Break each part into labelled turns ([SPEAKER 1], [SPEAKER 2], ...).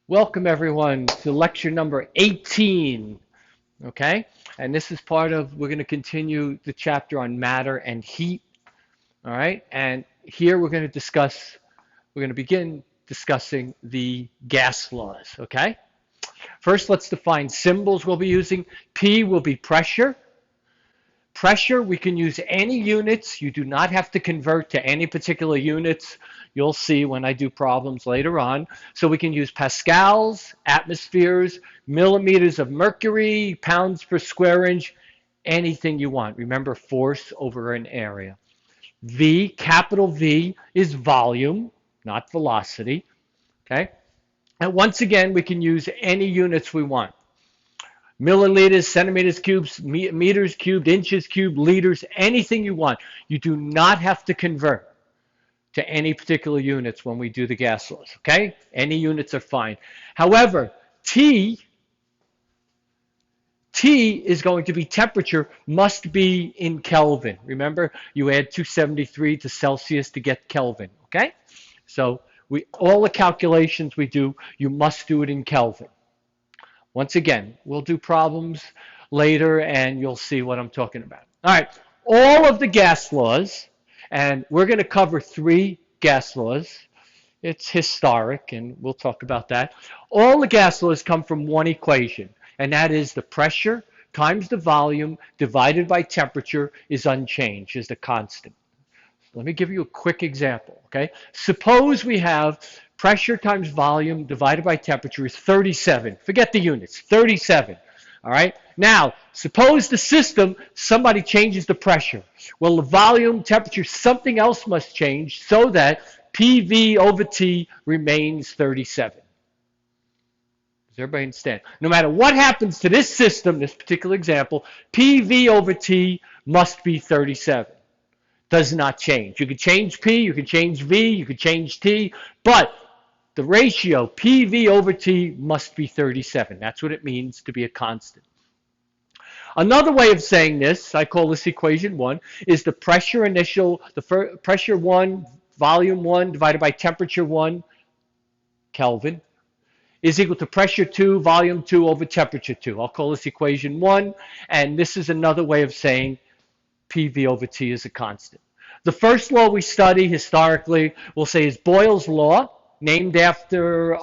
[SPEAKER 1] Welcome everyone to lecture number 18, okay? And this is part of, we're going to continue the chapter on matter and heat, all right? And here we're going to begin discussing the gas laws, okay? First, let's define symbols we'll be using. P will be pressure. Pressure, we can use any units. You do not have to convert to any particular units. You'll see when I do problems later on. So we can use pascals, atmospheres, millimeters of mercury, pounds per square inch, anything you want. Remember, force over an area. V, capital V, is volume, not velocity. Okay? And once again, we can use any units we want. Milliliters, centimeters cubed, meters cubed, inches cubed, liters, anything you want. You do not have to convert to any particular units when we do the gas laws, okay? Any units are fine. However, T is going to be temperature, must be in Kelvin. Remember, you add 273 to Celsius to get Kelvin, okay? So all the calculations we do, you must do it in Kelvin. Once again, we'll do problems later and you'll see what I'm talking about. All right, all of the gas laws, and we're going to cover 3 gas laws. It's historic, and we'll talk about that. All the gas laws come from one equation, and that is the pressure times the volume divided by temperature is unchanged, is the constant. Let me give you a quick example, okay? Suppose we have pressure times volume divided by temperature is 37. Forget the units, 37. All right? Now, suppose the system, somebody changes the pressure. Well, the volume, temperature, something else must change so that PV over T remains 37. Does everybody understand? No matter what happens to this system, this particular example, PV over T must be 37. Does not change. You can change P, you can change V, you can change T, but the ratio PV over T must be 37. That's what it means to be a constant. Another way of saying this, I call this equation 1, is the pressure initial, pressure 1, volume 1 divided by temperature 1, Kelvin, is equal to pressure 2, volume 2 over temperature 2. I'll call this equation 1, and this is another way of saying PV over T is a constant. The first law we study historically, we'll say, is Boyle's Law, named after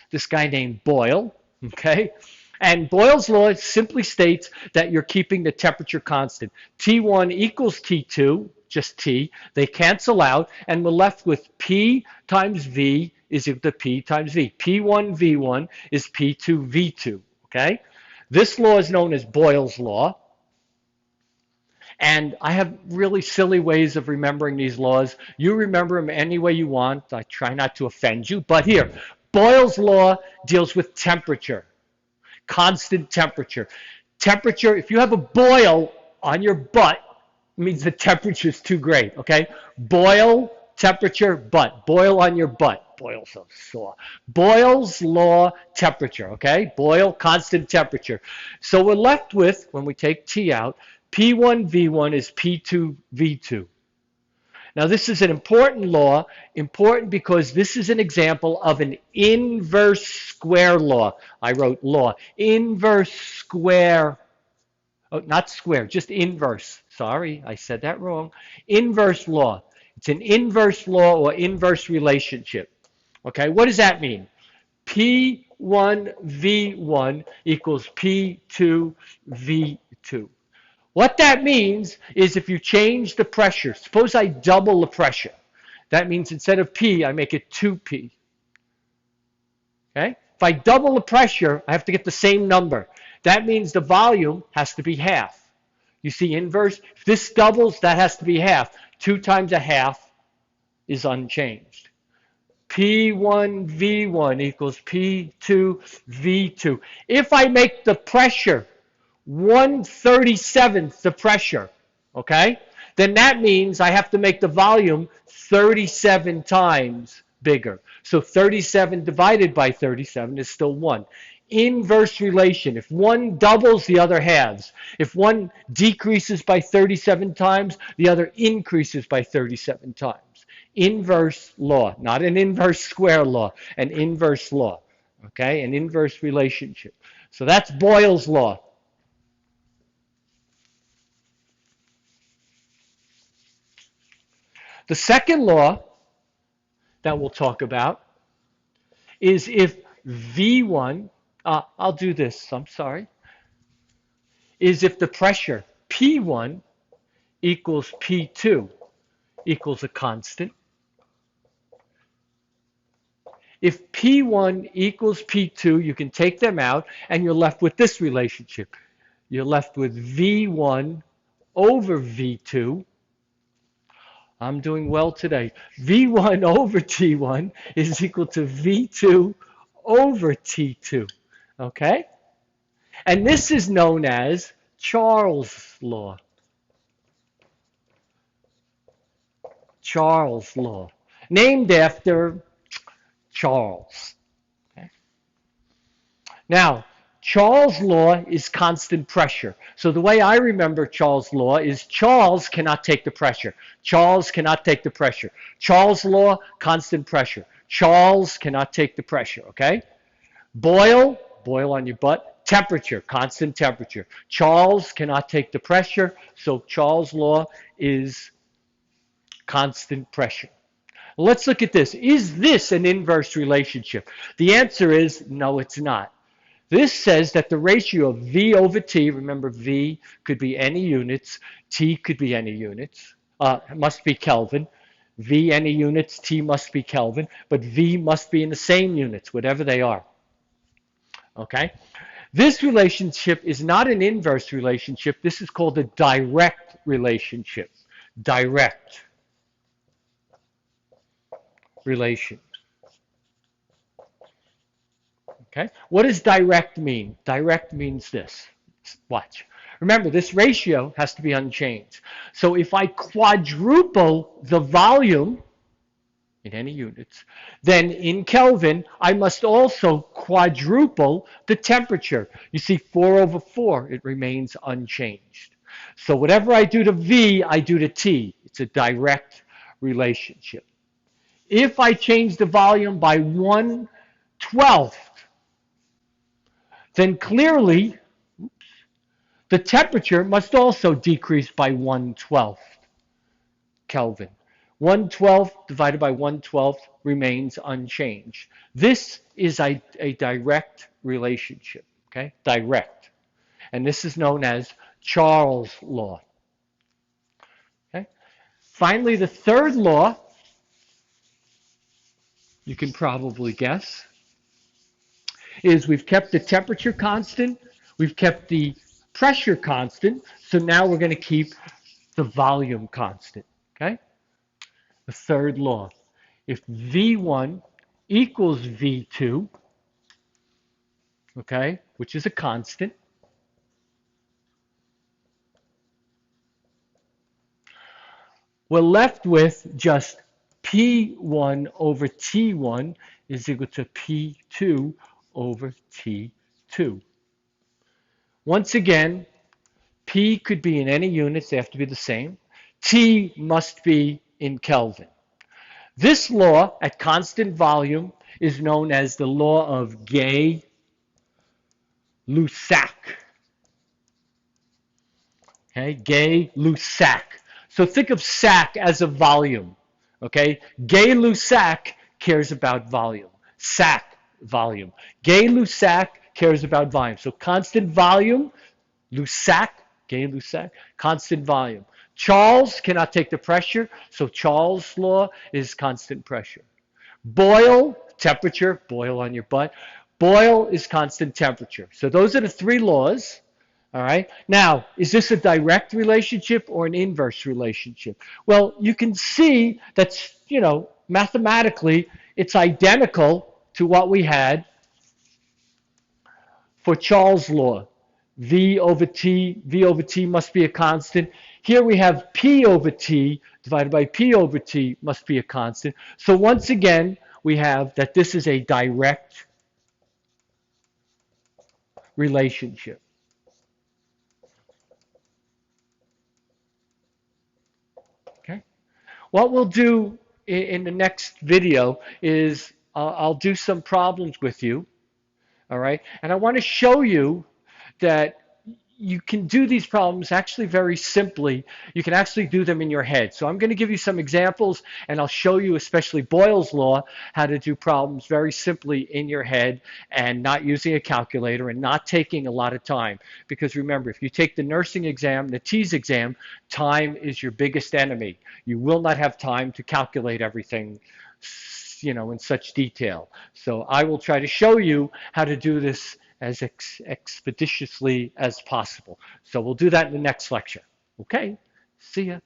[SPEAKER 1] this guy named Boyle, okay? And Boyle's Law simply states that you're keeping the temperature constant. T1 equals T2, just T. They cancel out, and we're left with P times V is equal to P times V. P1 V1 is P2 V2, okay? This law is known as Boyle's Law. And I have really silly ways of remembering these laws. You remember them any way you want. I try not to offend you. But here, Boyle's Law deals with temperature, constant temperature. Temperature, if you have a boil on your butt, it means the temperature is too great, okay? Boil, temperature, butt. Boil on your butt. Boil so sore. Boyle's Law, temperature, okay? Boil, constant temperature. So we're left with, when we take T out, P1 V1 is P2 V2. Now this is an important law, important because this is an example of an inverse square law. I wrote law. Inverse square, oh, not square, just inverse. Sorry, I said that wrong. Inverse law. It's an inverse law or inverse relationship. Okay, what does that mean? P1 V1 equals P2 V2. What that means is if you change the pressure, suppose I double the pressure. That means instead of P, I make it 2P. Okay? If I double the pressure, I have to get the same number. That means the volume has to be half. You see inverse? If this doubles, that has to be half. 2 times a half is unchanged. P1 V1 equals P2 V2. If I make the pressure 1/37th the pressure, okay? Then that means I have to make the volume 37 times bigger. So 37 divided by 37 is still 1. Inverse relation. If one doubles, the other halves. If one decreases by 37 times, the other increases by 37 times. Inverse law, not an inverse square law, an inverse law. Okay, an inverse relationship. So that's Boyle's law. The second law that we'll talk about is if V1, I'll do this, I'm sorry, is if the pressure P1 equals P2 equals a constant. If P1 equals P2, you can take them out and you're left with this relationship. You're left with V1 over V2. I'm doing well today. V1 over T1 is equal to V2 over T2. Okay? And this is known as Charles' law. Charles' law. Named after Charles. Okay? Now, Charles' law is constant pressure. So the way I remember Charles' law is Charles cannot take the pressure. Charles cannot take the pressure. Charles' law, constant pressure. Charles cannot take the pressure, okay? Boyle on your butt, temperature, constant temperature. Charles cannot take the pressure, so Charles' law is constant pressure. Let's look at this. Is this an inverse relationship? The answer is no, it's not. This says that the ratio of V over T, remember V could be any units, T could be any units, must be Kelvin. V any units, T must be Kelvin, but V must be in the same units, whatever they are. Okay? This relationship is not an inverse relationship. This is called a direct relationship. Direct relation. Okay? What does direct mean? Direct means this. Watch. Remember, this ratio has to be unchanged. So if I quadruple the volume in any units, then in Kelvin, I must also quadruple the temperature. You see, 4 over 4, it remains unchanged. So whatever I do to V, I do to T. It's a direct relationship. If I change the volume by 1/12, then clearly the temperature must also decrease by 1/12 Kelvin. 1/12 divided by 1/12 remains unchanged. This is a direct relationship, okay? Direct. And this is known as Charles' law. Okay? Finally, the third law, you can probably guess, is we've kept the temperature constant, we've kept the pressure constant, so now we're going to keep the volume constant, okay? The third law. If V1 equals V2, okay, which is a constant, we're left with just P1 over T1 is equal to P2 over T2. Once again, P could be in any units, they have to be the same. T must be in Kelvin. This law at constant volume is known as the law of Gay-Lussac. Okay, Gay-Lussac. So think of sac as a volume. Okay, Gay-Lussac cares about volume. Sac, volume. Gay-Lussac cares about volume. So constant volume, Lussac, Gay-Lussac, constant volume. Charles cannot take the pressure, so Charles' law is constant pressure. Boyle, temperature, Boyle on your butt. Boyle is constant temperature. So those are the three laws. All right. Now, is this a direct relationship or an inverse relationship? Well, you can see that's, mathematically, it's identical to what we had for Charles' law. V over T must be a constant. Here we have P over T divided by P over T must be a constant. So once again, we have that this is a direct relationship. Okay. What we'll do in the next video is I'll do some problems with you. All right. And I want to show you that you can do these problems actually very simply. You can actually do them in your head. So I'm going to give you some examples, and I'll show you, especially Boyle's Law, how to do problems very simply in your head and not using a calculator and not taking a lot of time. Because remember, if you take the nursing exam, the TEAS exam, time is your biggest enemy. You will not have time to calculate everything, in such detail. So I will try to show you how to do this as expeditiously as possible. So we'll do that in the next lecture. Okay, see ya.